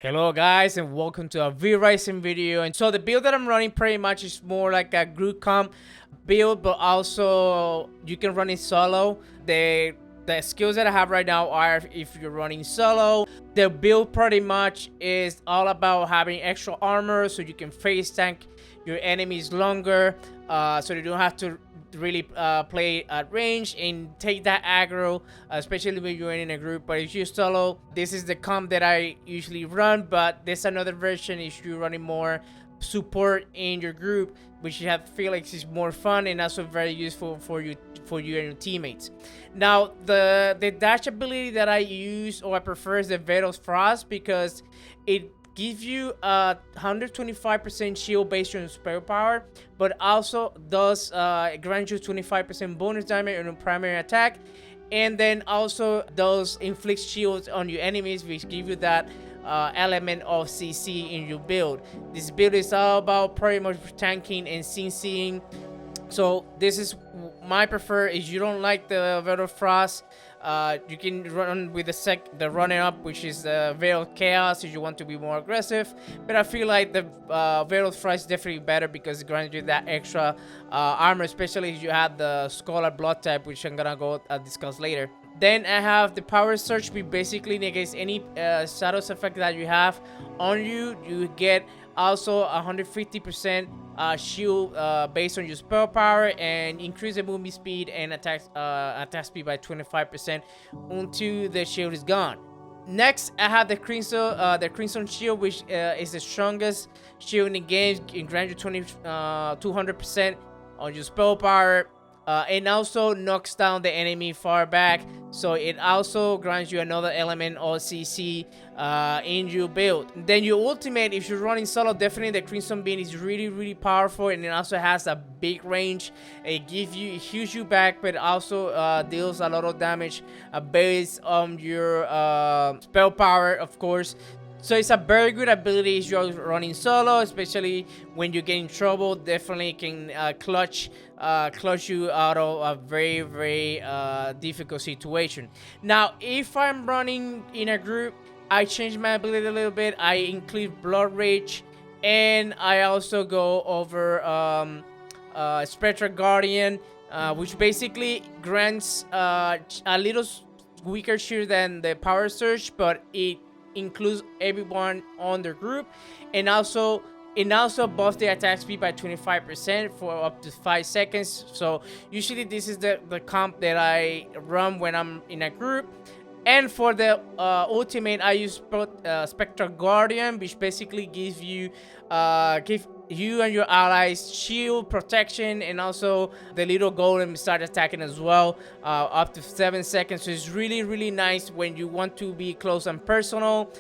Hello guys and welcome to a V-Rising video. And so the build that I'm running pretty much is more like a group comp build, but also you can run it solo. The skills that I have right now are if you're running solo. The build pretty much is all about having extra armor so you can face tank your enemies longer, so you don't have to really play at range and take that aggro, especially when you're in a group. But if you're solo, this is the comp that I usually run, but there's another version if you're running more support in your group, which you have feel like is more fun and also very useful for you and your teammates. Now the dash ability that I use or I prefer is the Veil's Frost, because it gives you a 125% shield based on spell power, but also does grant you 25% bonus damage on a primary attack, and then also does inflict shields on your enemies, which give you that element of CC in your build. This build is all about pretty much tanking and CCing. So this is my prefer. If you don't like the Veil Frost, you can run with the running up, which is the Veil Chaos if you want to be more aggressive. But I feel like the Veil Frost is definitely better because it grants you that extra armor, especially if you have the Scholar Blood type, which I'm gonna go discuss later. Then I have the Power Surge, which basically negates any status effect that you have on you. You get also 150% shield based on your spell power, and increase the movement speed and attack speed by 25% until the shield is gone. Next, I have the Crimson Shield, which is the strongest shield in the game. It grants you 200% on your spell power. And also knocks down the enemy far back, so it also grants you another element of CC in your build. Then your ultimate, if you're running solo, definitely the Crimson Beam is really powerful, and it also has a big range. It gives you, it heals you back, but also deals a lot of damage based on your spell power, of course. So it's a very good ability if you're running solo, especially when you get in trouble. Definitely can clutch you out of a very difficult situation. Now, if I'm running in a group, I change my ability a little bit. I include Bloodrage, and I also go over Spectral Guardian, which basically grants a little weaker shield than the Power Surge, but it includes everyone on the group, and also buffs the attack speed by 25% for up to 5 seconds. So usually this is the comp that I run when I'm in a group. And for the ultimate, I use Spectral Guardian, which basically gives you and your allies shield protection, and also the little golem start attacking as well, up to 7 seconds. So it's really nice when you want to be close and personal.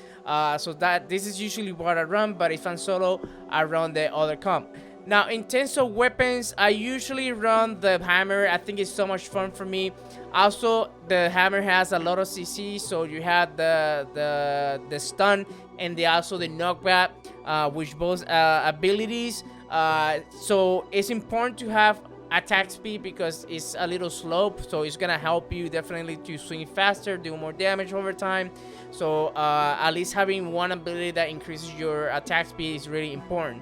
So that this is usually what I run, but if I'm solo, I run the other comp. Now, in terms of weapons, I usually run the hammer. I think it's so much fun for me. Also, the hammer has a lot of CC, so you have the stun and also the knockback, which both abilities. So it's important to have attack speed because it's a little slow, so it's gonna help you definitely to swing faster, do more damage over time. So at least having one ability that increases your attack speed is really important.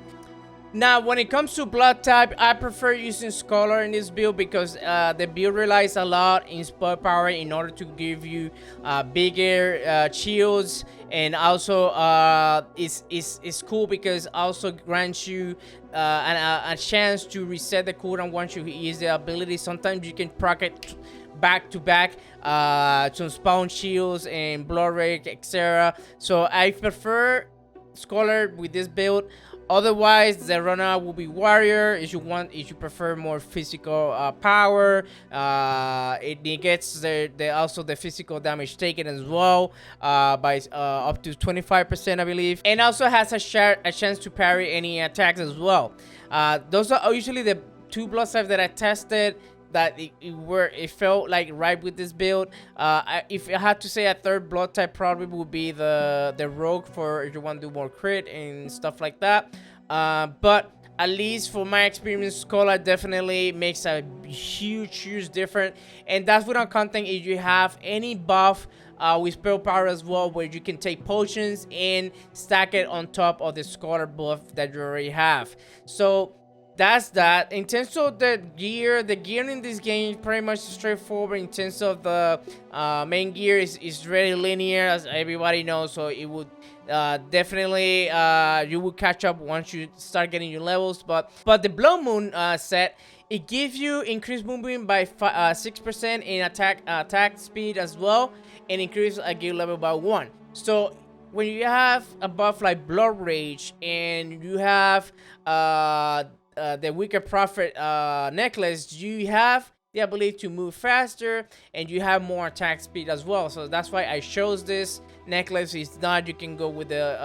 Now, when it comes to blood type, I prefer using Scholar in this build because the build relies a lot in spell power in order to give you bigger shields, and also it's cool because also grants you a chance to reset the cooldown once you use the ability. Sometimes you can proc it back to back, some spawn shields and Bloodrage, etc. So I prefer Scholar with this build. Otherwise, the runner will be Warrior if you prefer more physical power. It negates also the physical damage taken as well, by up to 25%, I believe, and also has a chance to parry any attacks as well. Those are usually the two blood types that I tested that it felt like right with this build. If I had to say a third blood type, probably would be the rogue, for if you want to do more crit and stuff like that. But at least for my experience, Scholar definitely makes a huge difference. And that's without counting if you have any buff with spell power as well, where you can take potions and stack it on top of the Scholar buff that you already have. So that's that. In terms of the gear in this game is pretty much straightforward. In terms of the main gear is really linear, as everybody knows, so it would definitely you will catch up once you start getting your levels. But the Bloodmoon set, it gives you increased movement by 6% in attack speed as well, and increase a gear level by 1. So when you have a buff like Bloodrage and you have the Wicked Prophet necklace, you have the ability to move faster and you have more attack speed as well. So that's why I chose this necklace. If not, you can go with the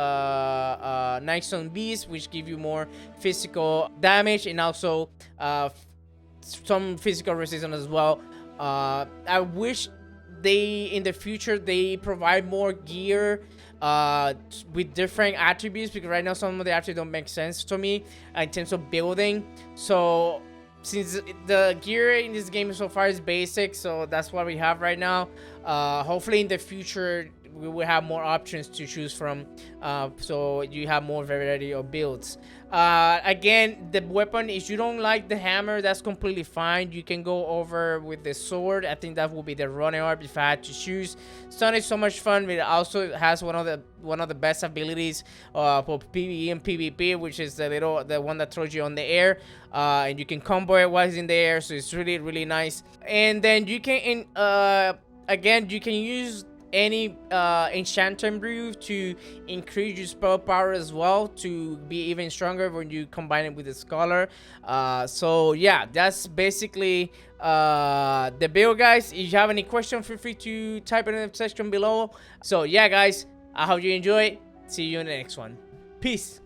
Nightstone Beast, which give you more physical damage and also some physical resistance as well. I wish in the future they provide more gear with different attributes, because right now some of the attributes don't make sense to me in terms of building. So since the gear in this game so far is basic, so that's what we have right now. Hopefully in the future we will have more options to choose from, so you have more variety of builds. Again, the weapon, if you don't like the hammer, that's completely fine. You can go over with the sword. I think that will be the running up if I had to choose. Stun is so much fun, but it also has one of the best abilities for PvE and PvP, which is the one that throws you on the air, and you can combo it while it's in the air, so it's really nice. And then you can again, you can use any enchantment brew to increase your spell power as well, to be even stronger when you combine it with the Scholar. So yeah, that's basically the build, guys. If you have any questions, feel free to type it in the section below. So yeah, guys, I hope you enjoy it. See you in the next one. Peace.